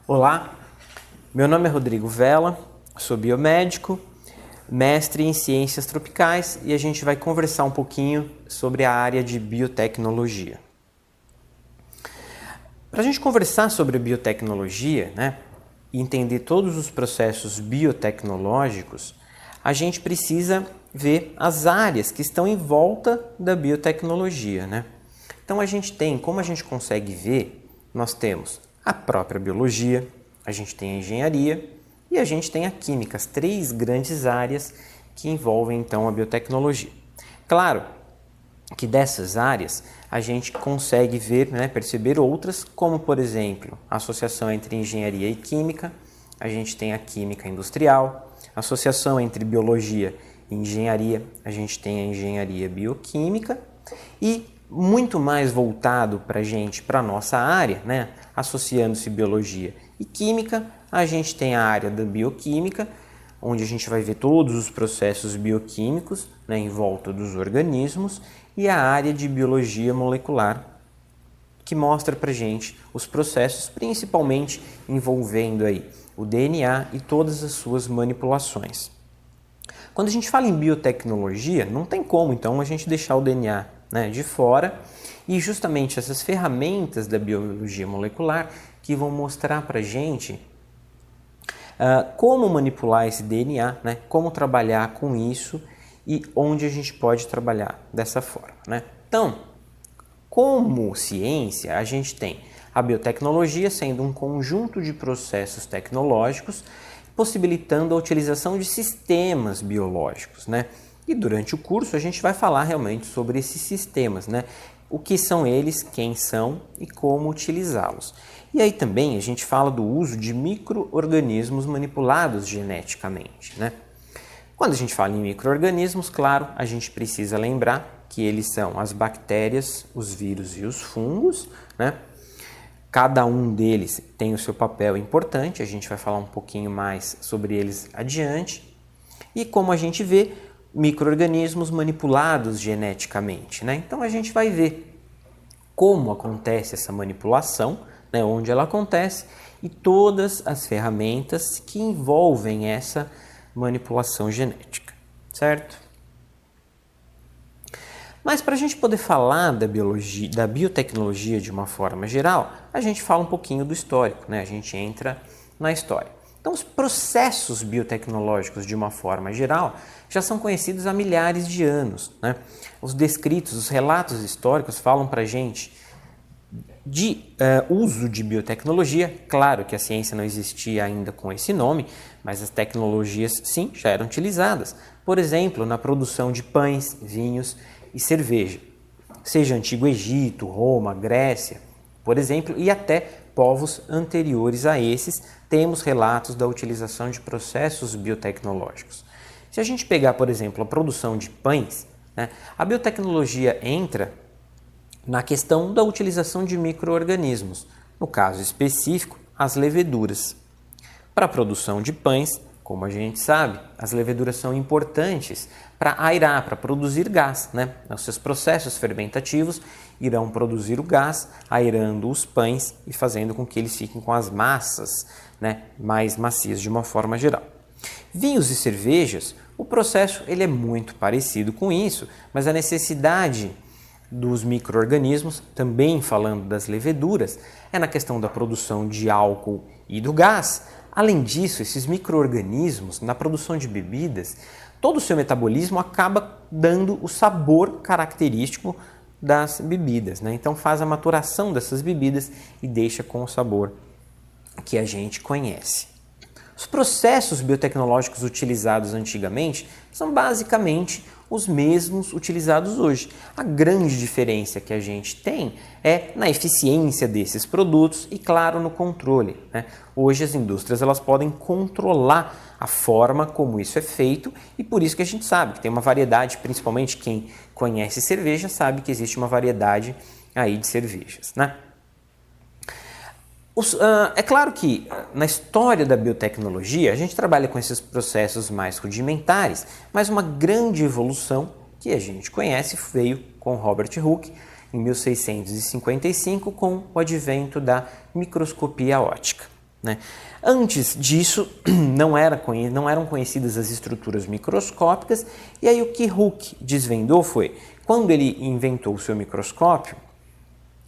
Olá, meu nome é Rodrigo Vela, sou biomédico, mestre em ciências tropicais e a gente vai conversar um pouquinho sobre a área de biotecnologia. Para a gente conversar sobre biotecnologia, e entender todos os processos biotecnológicos, a gente precisa ver as áreas que estão em volta da biotecnologia, Então a gente tem, como a gente consegue ver, nós temos a própria biologia, a gente tem a engenharia e a gente tem a química, as três grandes áreas que envolvem então a biotecnologia. Claro que dessas áreas a gente consegue ver, perceber outras, como por exemplo a associação entre engenharia e química, a gente tem a química industrial, a associação entre biologia e engenharia, a gente tem a engenharia bioquímica e muito mais voltado para a gente, para a nossa área, associando-se biologia e química, a gente tem a área da bioquímica, onde a gente vai ver todos os processos bioquímicos em volta dos organismos, e a área de biologia molecular, que mostra para a gente os processos, principalmente envolvendo aí o DNA e todas as suas manipulações. Quando a gente fala em biotecnologia, não tem como então a gente deixar o DNA de fora, e justamente essas ferramentas da biologia molecular que vão mostrar para a gente como manipular esse DNA, como trabalhar com isso e onde a gente pode trabalhar dessa forma. Então, como ciência, a gente tem a biotecnologia sendo um conjunto de processos tecnológicos possibilitando a utilização de sistemas biológicos, E durante o curso a gente vai falar realmente sobre esses sistemas, O que são eles, quem são e como utilizá-los. E aí também a gente fala do uso de micro-organismos manipulados geneticamente, Quando a gente fala em micro-organismos, claro, a gente precisa lembrar que eles são as bactérias, os vírus e os fungos, Cada um deles tem o seu papel importante, a gente vai falar um pouquinho mais sobre eles adiante. E como a gente vê, micro-organismos manipulados geneticamente, Então a gente vai ver como acontece essa manipulação, onde ela acontece e todas as ferramentas que envolvem essa manipulação genética, certo? Mas para a gente poder falar da biologia, da biotecnologia de uma forma geral, a gente fala um pouquinho do histórico, A gente entra na história. Então, os processos biotecnológicos, de uma forma geral, já são conhecidos há milhares de anos, Os descritos, os relatos históricos falam para a gente de uso de biotecnologia. Claro que a ciência não existia ainda com esse nome, mas as tecnologias, sim, já eram utilizadas. Por exemplo, na produção de pães, vinhos e cerveja, seja Antigo Egito, Roma, Grécia, por exemplo, e até povos anteriores a esses, temos relatos da utilização de processos biotecnológicos. Se a gente pegar, por exemplo, a produção de pães, a biotecnologia entra na questão da utilização de micro-organismos, no caso específico, as leveduras. Para a produção de pães, como a gente sabe, as leveduras são importantes para aerar, para produzir gás, Os seus processos fermentativos irão produzir o gás, aerando os pães e fazendo com que eles fiquem com as massas, mais macias de uma forma geral. Vinhos e cervejas, o processo ele é muito parecido com isso, mas a necessidade dos micro-organismos, também falando das leveduras, é na questão da produção de álcool e do gás. Além disso, esses micro-organismos, na produção de bebidas, todo o seu metabolismo acaba dando o sabor característico das bebidas, Então faz a maturação dessas bebidas e deixa com o sabor que a gente conhece. Os processos biotecnológicos utilizados antigamente são basicamente os mesmos utilizados hoje. A grande diferença que a gente tem é na eficiência desses produtos e, claro, no controle. Hoje as indústrias elas podem controlar a forma como isso é feito e por isso que a gente sabe que tem uma variedade, principalmente quem conhece cerveja sabe que existe uma variedade aí de cervejas, É claro que na história da biotecnologia a gente trabalha com esses processos mais rudimentares, mas uma grande evolução que a gente conhece veio com Robert Hooke em 1655 com o advento da microscopia óptica. né? Antes disso, não eram conhecidas as estruturas microscópicas, e aí o que Hooke desvendou foi, quando ele inventou o seu microscópio,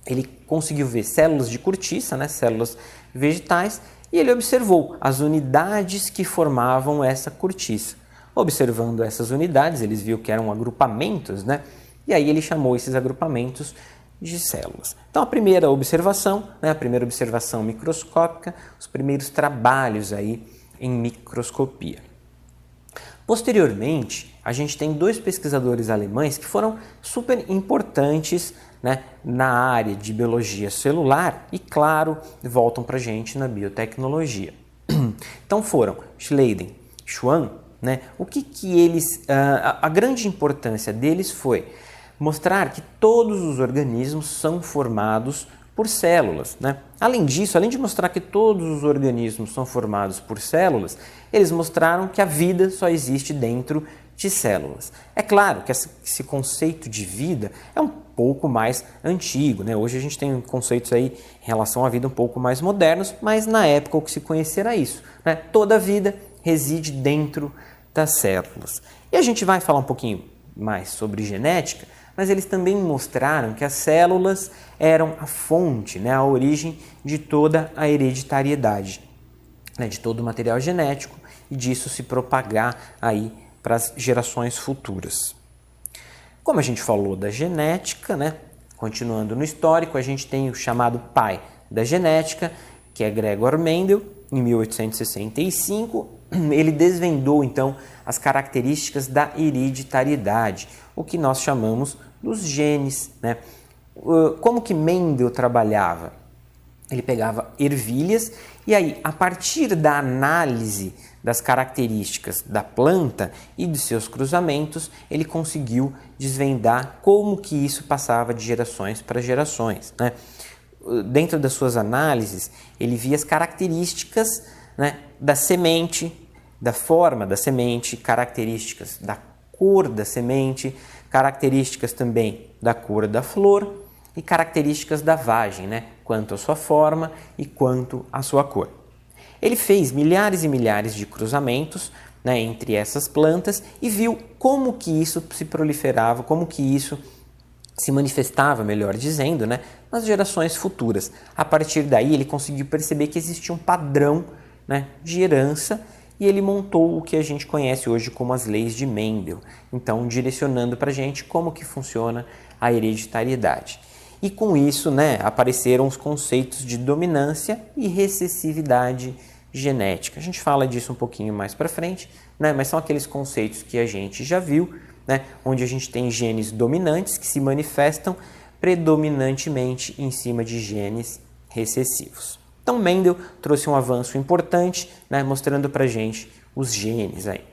ele conseguiu ver células de cortiça, né, células vegetais, e ele observou as unidades que formavam essa cortiça. Observando essas unidades, eles viu que eram agrupamentos, né? E aí ele chamou esses agrupamentos de células. Então a primeira observação, né, a primeira observação microscópica, os primeiros trabalhos aí em microscopia. Posteriormente, a gente tem dois pesquisadores alemães que foram super importantes, né, na área de biologia celular e, claro, voltam para a gente na biotecnologia. Então foram Schleiden, Schwann, né, o que eles, a grande importância deles foi mostrar que todos os organismos são formados por células, né? Além disso, além de mostrar que todos os organismos são formados por células, eles mostraram que a vida só existe dentro de células. É claro que esse conceito de vida é um pouco mais antigo, né? Hoje a gente tem conceitos aí em relação à vida um pouco mais modernos, mas na época o que se conhecia era isso, né? Toda a vida reside dentro das células. E a gente vai falar um pouquinho mais sobre genética, mas eles também mostraram que as células eram a fonte, né, a origem de toda a hereditariedade, né, de todo o material genético e disso se propagar aí para as gerações futuras. Como a gente falou da genética, né, continuando no histórico, a gente tem o chamado pai da genética, que é Gregor Mendel, em 1865. Ele desvendou então as características da hereditariedade, o que nós chamamos dos genes, né? Como que Mendel trabalhava? Ele pegava ervilhas e aí, a partir da análise das características da planta e de seus cruzamentos, ele conseguiu desvendar como que isso passava de gerações para gerações, né? Dentro das suas análises, ele via as características, né, da semente, da forma da semente, características da cor da semente, características também da cor da flor e características da vagem, né, quanto à sua forma e quanto à sua cor. Ele fez milhares e milhares de cruzamentos, né, entre essas plantas e viu como que isso se proliferava, como que isso se manifestava, melhor dizendo, né, nas gerações futuras. A partir daí ele conseguiu perceber que existia um padrão, né, de herança e ele montou o que a gente conhece hoje como as leis de Mendel, então direcionando para a gente como que funciona a hereditariedade. E com isso, né, apareceram os conceitos de dominância e recessividade genética. A gente fala disso um pouquinho mais para frente, né, mas são aqueles conceitos que a gente já viu, né, onde a gente tem genes dominantes que se manifestam predominantemente em cima de genes recessivos. Então Mendel trouxe um avanço importante, né, mostrando para a gente os genes aí.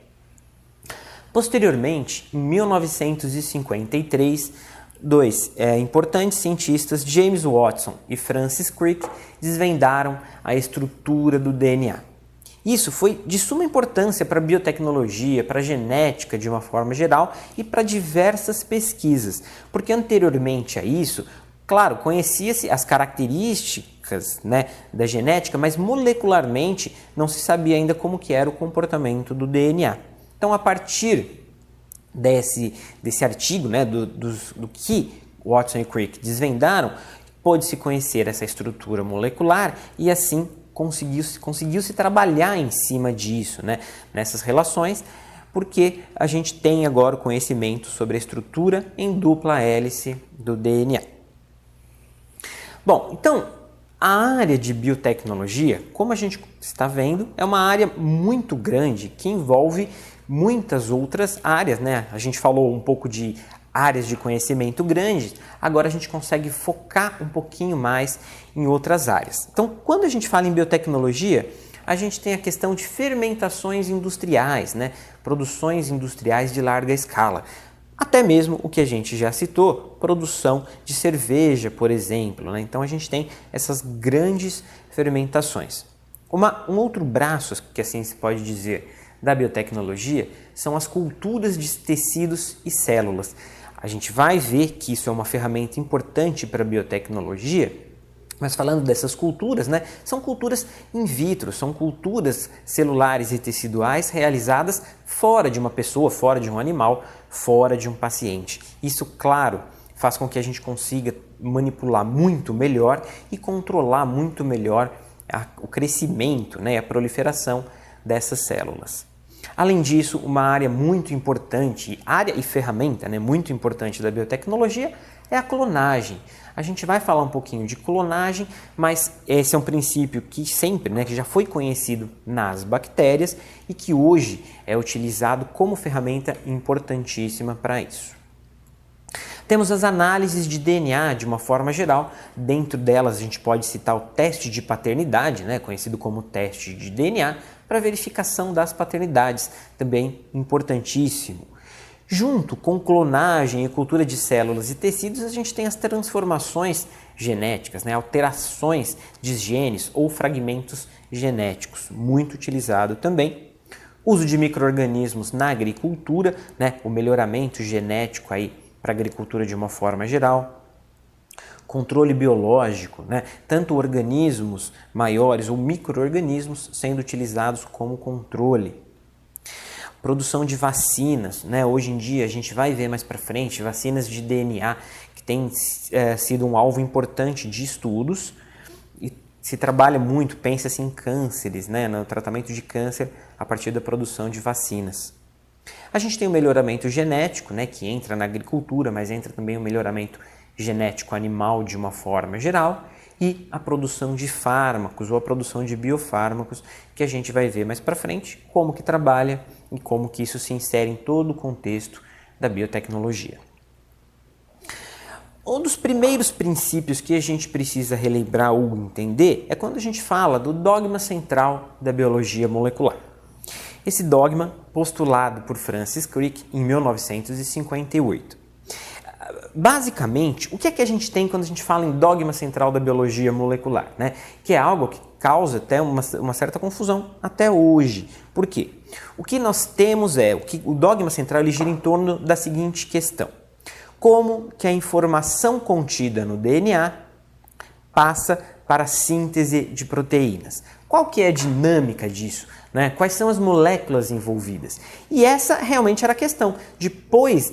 Posteriormente, em 1953, dois importantes cientistas, James Watson e Francis Crick, desvendaram a estrutura do DNA. Isso foi de suma importância para a biotecnologia, para a genética de uma forma geral e para diversas pesquisas, porque anteriormente a isso, claro, conhecia-se as características, né, da genética, mas molecularmente não se sabia ainda como que era o comportamento do DNA. Então, a partir desse artigo, né, do que Watson e Crick desvendaram, pôde-se conhecer essa estrutura molecular e assim conseguiu-se trabalhar em cima disso, né, nessas relações, porque a gente tem agora o conhecimento sobre a estrutura em dupla hélice do DNA. Bom, então, a área de biotecnologia, como a gente está vendo, é uma área muito grande que envolve muitas outras áreas, né? A gente falou um pouco de áreas de conhecimento grandes, agora a gente consegue focar um pouquinho mais em outras áreas. Então, quando a gente fala em biotecnologia, a gente tem a questão de fermentações industriais, né? Produções industriais de larga escala. Até mesmo o que a gente já citou, produção de cerveja, por exemplo, né? Então a gente tem essas grandes fermentações. Um outro braço, que assim se pode dizer, da biotecnologia, são as culturas de tecidos e células. A gente vai ver que isso é uma ferramenta importante para a biotecnologia, Mas falando dessas culturas, né, são culturas in vitro, são culturas celulares e teciduais realizadas fora de uma pessoa, fora de um animal, fora de um paciente. Isso, claro, faz com que a gente consiga manipular muito melhor e controlar muito melhor o crescimento, né, a proliferação dessas células. Além disso, uma área muito importante, área e ferramenta, né, muito importante da biotecnologia é a clonagem. A gente vai falar um pouquinho de clonagem, mas esse é um princípio que sempre, né, que já foi conhecido nas bactérias e que hoje é utilizado como ferramenta importantíssima para isso. Temos as análises de DNA de uma forma geral. Dentro delas a gente pode citar o teste de paternidade, né, conhecido como teste de DNA, para verificação das paternidades, também importantíssimo. Junto com clonagem e cultura de células e tecidos, a gente tem as transformações genéticas, né, alterações de genes ou fragmentos genéticos, muito utilizado também. Uso de micro-organismos na agricultura, né, o melhoramento genético aí para a agricultura de uma forma geral. Controle biológico, né? Tanto organismos maiores ou micro-organismos sendo utilizados como controle. Produção de vacinas, né? Hoje em dia a gente vai ver mais para frente vacinas de DNA que tem sido um alvo importante de estudos e se trabalha muito, pensa-se em cânceres, né? No tratamento de câncer a partir da produção de vacinas. A gente tem o melhoramento genético, né, que entra na agricultura, mas entra também o melhoramento genético animal de uma forma geral e a produção de fármacos ou a produção de biofármacos, que a gente vai ver mais para frente como que trabalha e como que isso se insere em todo o contexto da biotecnologia. Um dos primeiros princípios que a gente precisa relembrar ou entender é quando a gente fala do dogma central da biologia molecular. Esse dogma postulado por Francis Crick em 1958. Basicamente, o que é que a gente tem quando a gente fala em dogma central da biologia molecular, né? Que é algo que causa até uma certa confusão até hoje. Por quê? O que nós temos o dogma central ele gira em torno da seguinte questão: como que a informação contida no DNA passa para a síntese de proteínas? Qual que é a dinâmica disso? Né? Quais são as moléculas envolvidas? E essa realmente era a questão. Depois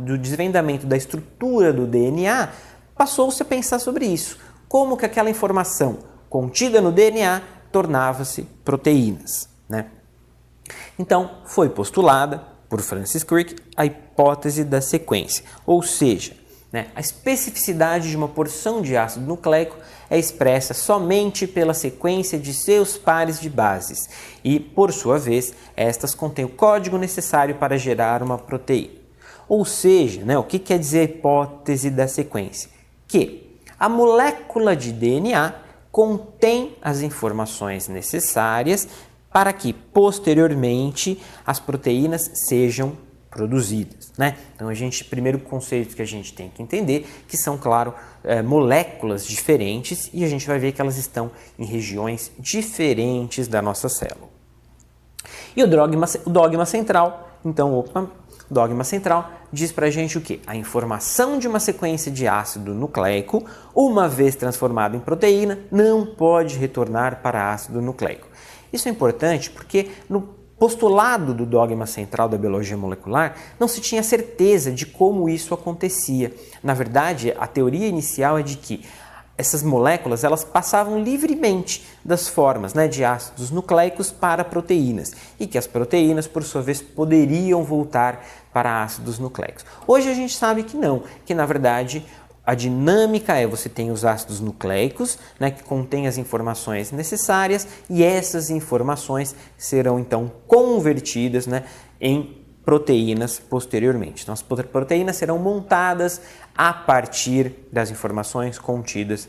do desvendamento da estrutura do DNA, passou-se a pensar sobre isso. Como que aquela informação contida no DNA tornava-se proteínas, né? Então, foi postulada por Francis Crick a hipótese da sequência, ou seja, né, a especificidade de uma porção de ácido nucleico é expressa somente pela sequência de seus pares de bases e, por sua vez, estas contêm o código necessário para gerar uma proteína. Ou seja, né, o que quer dizer a hipótese da sequência? Que a molécula de DNA contém as informações necessárias para que, posteriormente, as proteínas sejam produzidas, né? Então, primeiro conceito que a gente tem que entender que são, claro, moléculas diferentes e a gente vai ver que elas estão em regiões diferentes da nossa célula. E o dogma central, então, o dogma central diz pra gente o quê? A informação de uma sequência de ácido nucleico, uma vez transformada em proteína, não pode retornar para ácido nucleico. Isso é importante porque no postulado do dogma central da biologia molecular, não se tinha certeza de como isso acontecia. Na verdade, a teoria inicial é de que essas moléculas elas passavam livremente das formas, né, de ácidos nucleicos para proteínas e que as proteínas, por sua vez, poderiam voltar para ácidos nucleicos. Hoje a gente sabe que não, que na verdade a dinâmica você tem os ácidos nucleicos, né, que contêm as informações necessárias e essas informações serão então convertidas, né, em proteínas posteriormente. Então as proteínas serão montadas a partir das informações contidas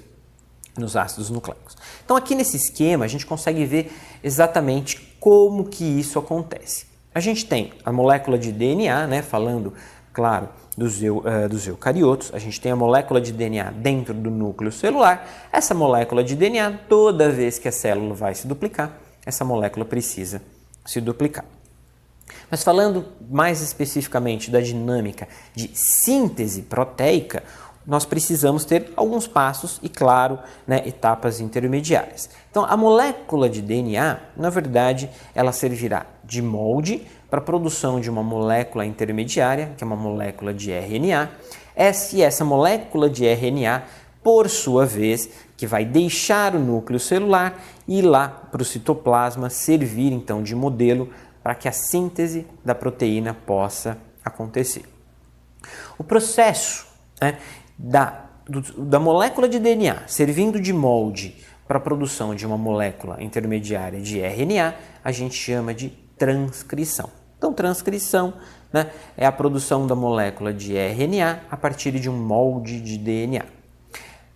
nos ácidos nucleicos. Então aqui nesse esquema a gente consegue ver exatamente como que isso acontece. A gente tem a molécula de DNA, né, falando, claro, dos eucariotos, a gente tem a molécula de DNA dentro do núcleo celular. Essa molécula de DNA, toda vez que a célula vai se duplicar, essa molécula precisa se duplicar. Mas falando mais especificamente da dinâmica de síntese proteica, nós precisamos ter alguns passos e, claro, né, etapas intermediárias. Então, a molécula de DNA, na verdade, ela servirá de molde para a produção de uma molécula intermediária, que é uma molécula de RNA. Essa molécula de RNA, por sua vez, que vai deixar o núcleo celular e ir lá para o citoplasma, servir então de modelo para que a síntese da proteína possa acontecer. O processo, né, da molécula de DNA servindo de molde para a produção de uma molécula intermediária de RNA, a gente chama de transcrição. Então, transcrição, né, é a produção da molécula de RNA a partir de um molde de DNA.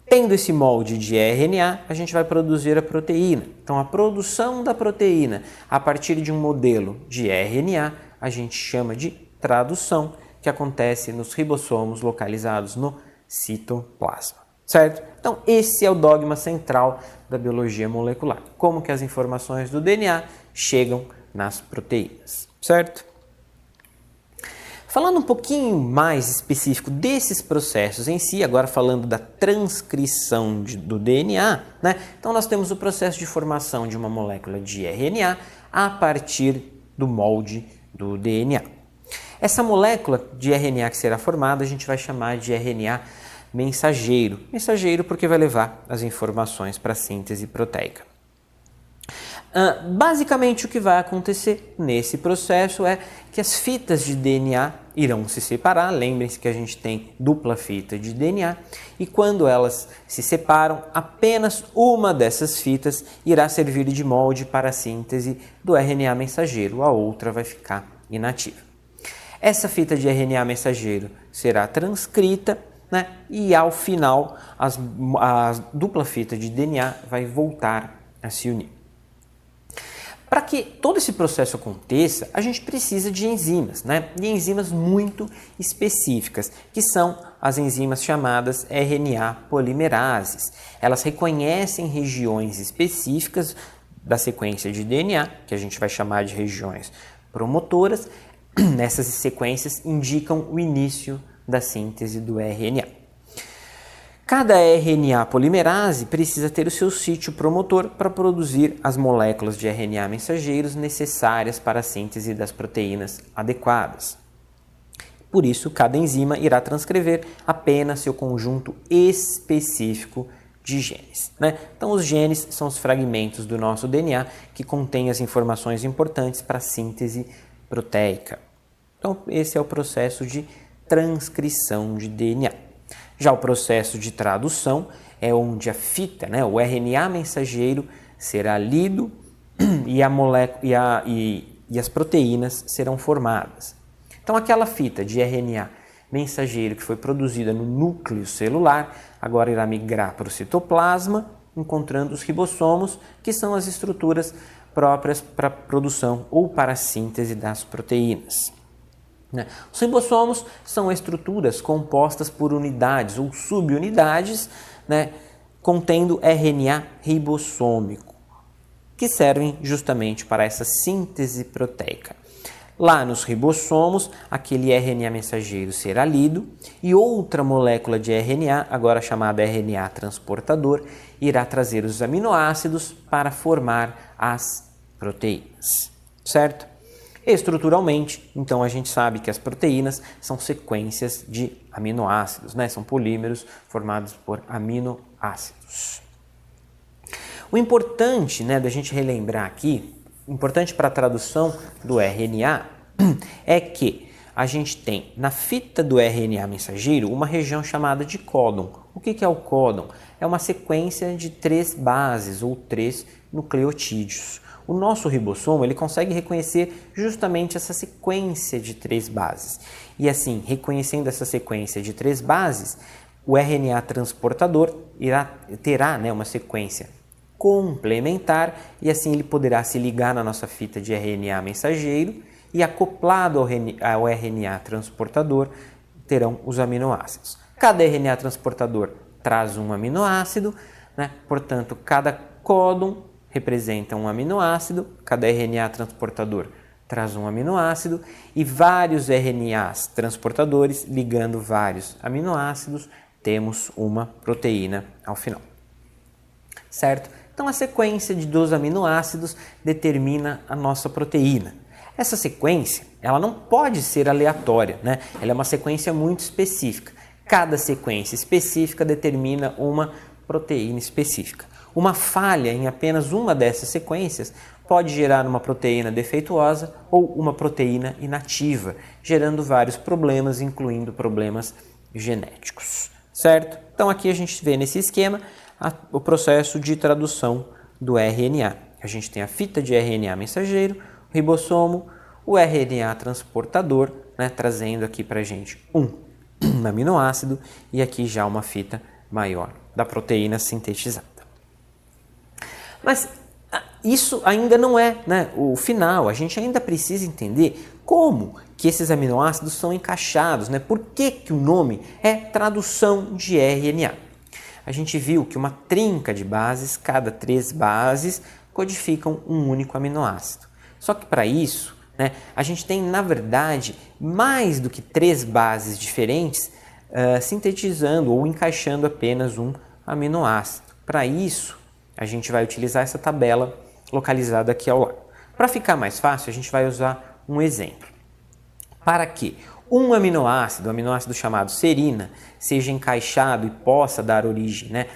Tendo esse molde de RNA, a gente vai produzir a proteína. Então, a produção da proteína a partir de um modelo de RNA, a gente chama de tradução, que acontece nos ribossomos localizados no citoplasma, certo? Então, esse é o dogma central da biologia molecular. Como que as informações do DNA chegam nas proteínas, certo? Falando um pouquinho mais específico desses processos em si, agora falando da transcrição do DNA, né? Então nós temos o processo de formação de uma molécula de RNA a partir do molde do DNA. Essa molécula de RNA que será formada a gente vai chamar de RNA mensageiro. Mensageiro porque vai levar as informações para a síntese proteica. Basicamente o que vai acontecer nesse processo é que as fitas de DNA irão se separar. Lembrem-se que a gente tem dupla fita de DNA e quando elas se separam, apenas uma dessas fitas irá servir de molde para a síntese do RNA mensageiro, a outra vai ficar inativa. Essa fita de RNA mensageiro será transcrita, né, e ao final a dupla fita de DNA vai voltar a se unir. Para que todo esse processo aconteça, a gente precisa de enzimas, né? E enzimas muito específicas, que são as enzimas chamadas RNA polimerases. Elas reconhecem regiões específicas da sequência de DNA, que a gente vai chamar de regiões promotoras. Nessas sequências indicam o início da síntese do RNA. Cada RNA polimerase precisa ter o seu sítio promotor para produzir as moléculas de RNA mensageiros necessárias para a síntese das proteínas adequadas. Por isso, cada enzima irá transcrever apenas seu conjunto específico de genes, né? Então, os genes são os fragmentos do nosso DNA que contêm as informações importantes para a síntese proteica. Então, esse é o processo de transcrição de DNA. Já o processo de tradução é onde a fita, né, o RNA mensageiro, será lido e as proteínas serão formadas. Então, aquela fita de RNA mensageiro que foi produzida no núcleo celular, agora irá migrar para o citoplasma, encontrando os ribossomos, que são as estruturas próprias para a produção ou para a síntese das proteínas. Os ribossomos são estruturas compostas por unidades ou subunidades, né, contendo RNA ribossômico, que servem justamente para essa síntese proteica. Lá nos ribossomos, aquele RNA mensageiro será lido e outra molécula de RNA, agora chamada RNA transportador, irá trazer os aminoácidos para formar as proteínas, certo? Estruturalmente, então a gente sabe que as proteínas são sequências de aminoácidos, né? São polímeros formados por aminoácidos. O importante, né, da gente relembrar aqui, importante para a tradução do RNA, é que a gente tem na fita do RNA mensageiro uma região chamada de códon. O que é o códon? É uma sequência de 3 bases ou 3 nucleotídeos. O nosso ribossomo ele consegue reconhecer justamente essa sequência de 3 bases. E assim, reconhecendo essa sequência de 3 bases, o RNA transportador terá, né, uma sequência complementar e assim ele poderá se ligar na nossa fita de RNA mensageiro e acoplado ao RNA transportador terão os aminoácidos. Cada RNA transportador traz um aminoácido, né? Portanto, cada códon representa um aminoácido, cada RNA transportador traz um aminoácido e vários RNAs transportadores ligando vários aminoácidos temos uma proteína ao final. Certo? Então a sequência dos aminoácidos determina a nossa proteína. Essa sequência, ela não pode ser aleatória, né? Ela é uma sequência muito específica. Cada sequência específica determina uma proteína específica. Uma falha em apenas uma dessas sequências pode gerar uma proteína defeituosa ou uma proteína inativa, gerando vários problemas, incluindo problemas genéticos, certo? Então aqui a gente vê nesse esquema o processo de tradução do RNA. A gente tem a fita de RNA mensageiro, o ribossomo, o RNA transportador, né, trazendo aqui para a gente um aminoácido e aqui já uma fita maior da proteína sintetizada. Mas isso ainda não é, né, o final, a gente ainda precisa entender como que esses aminoácidos são encaixados, né? Por que o nome é tradução de RNA? A gente viu que uma trinca de bases, cada 3 bases, codificam um único aminoácido. Só que para isso, né, a gente tem, na verdade, mais do que 3 bases diferentes sintetizando ou encaixando apenas um aminoácido. Para isso, a gente vai utilizar essa tabela localizada aqui ao lado. Para ficar mais fácil, a gente vai usar um exemplo. Para que um aminoácido, o aminoácido chamado serina, seja encaixado e possa dar origem, né,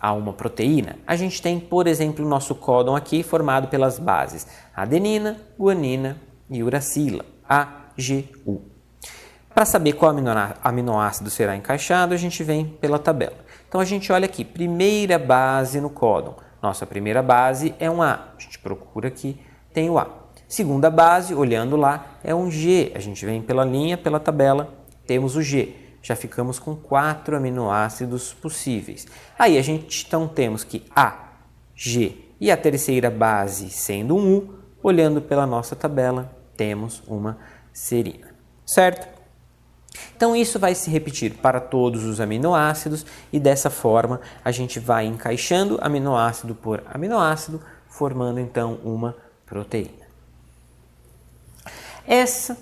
a uma proteína, a gente tem, por exemplo, o nosso códon aqui formado pelas bases adenina, guanina e uracila, AGU. Para saber qual aminoácido será encaixado, a gente vem pela tabela. Então a gente olha aqui, primeira base no códon. Nossa primeira base é um A, a gente procura aqui, tem o A. Segunda base, olhando lá, é um G. A gente vem pela linha, pela tabela, temos o G. Já ficamos com 4 aminoácidos possíveis. Aí a gente então temos que A, G e a terceira base sendo um U, olhando pela nossa tabela, temos uma serina. Certo? Então isso vai se repetir para todos os aminoácidos e dessa forma a gente vai encaixando aminoácido por aminoácido, formando então uma proteína.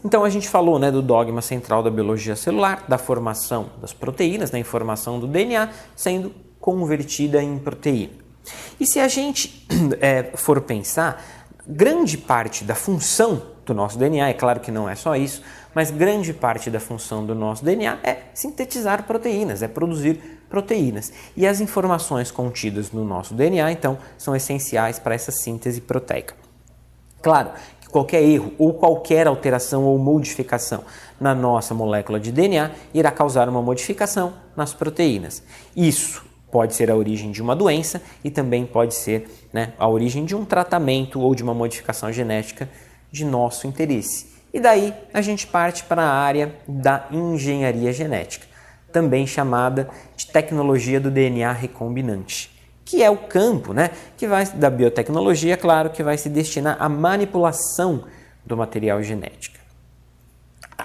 Então a gente falou, né, do dogma central da biologia celular, da formação das proteínas, da informação do DNA sendo convertida em proteína. E se a gente for pensar, grande parte da função do nosso DNA, é claro que não é só isso, mas grande parte da função do nosso DNA é sintetizar proteínas, é produzir proteínas. E as informações contidas no nosso DNA, então, são essenciais para essa síntese proteica. Claro que qualquer erro ou qualquer alteração ou modificação na nossa molécula de DNA irá causar uma modificação nas proteínas. Isso pode ser a origem de uma doença e também pode ser, né, a origem de um tratamento ou de uma modificação genética de nosso interesse. E daí a gente parte para a área da engenharia genética, também chamada de tecnologia do DNA recombinante, que é o campo, né, da biotecnologia, claro, que vai se destinar à manipulação do material genético.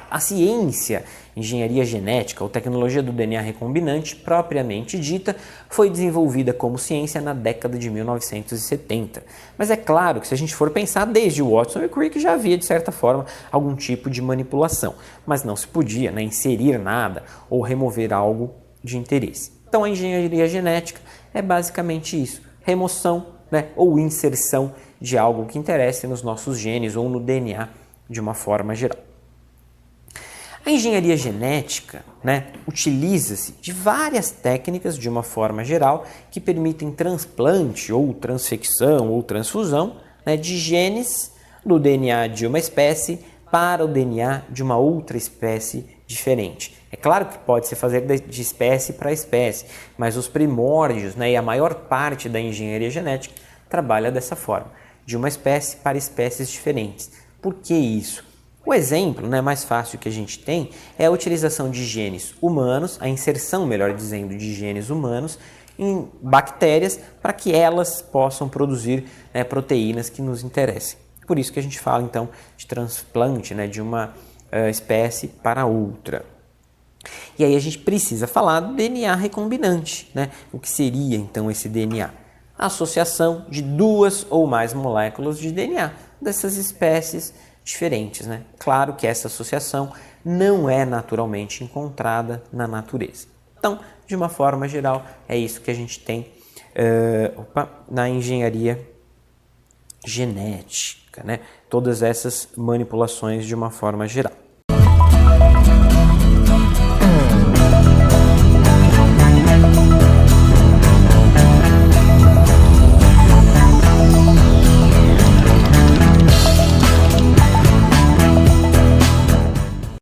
A ciência, engenharia genética ou tecnologia do DNA recombinante, propriamente dita, foi desenvolvida como ciência na década de 1970. Mas é claro que se a gente for pensar, desde Watson e Crick já havia, de certa forma, algum tipo de manipulação. Mas não se podia, né, inserir nada ou remover algo de interesse. Então a engenharia genética é basicamente isso, remoção, né, ou inserção de algo que interesse nos nossos genes ou no DNA de uma forma geral. A engenharia genética, né, utiliza-se de várias técnicas de uma forma geral que permitem transplante ou transfecção ou transfusão, né, de genes do DNA de uma espécie para o DNA de uma outra espécie diferente. É claro que pode se fazer de espécie para espécie, mas os primórdios, né, e a maior parte da engenharia genética trabalha dessa forma, de uma espécie para espécies diferentes. Por que isso? O exemplo, né, mais fácil que a gente tem é a utilização de genes humanos, a inserção, melhor dizendo, de genes humanos em bactérias para que elas possam produzir, né, proteínas que nos interessem. Por isso que a gente fala então de transplante, né, de uma espécie para outra. E aí a gente precisa falar do DNA recombinante, né? O que seria então esse DNA? A associação de 2 ou mais moléculas de DNA dessas espécies diferentes, né? Claro que essa associação não é naturalmente encontrada na natureza. Então, de uma forma geral, é isso que a gente tem na engenharia genética, né? Todas essas manipulações de uma forma geral.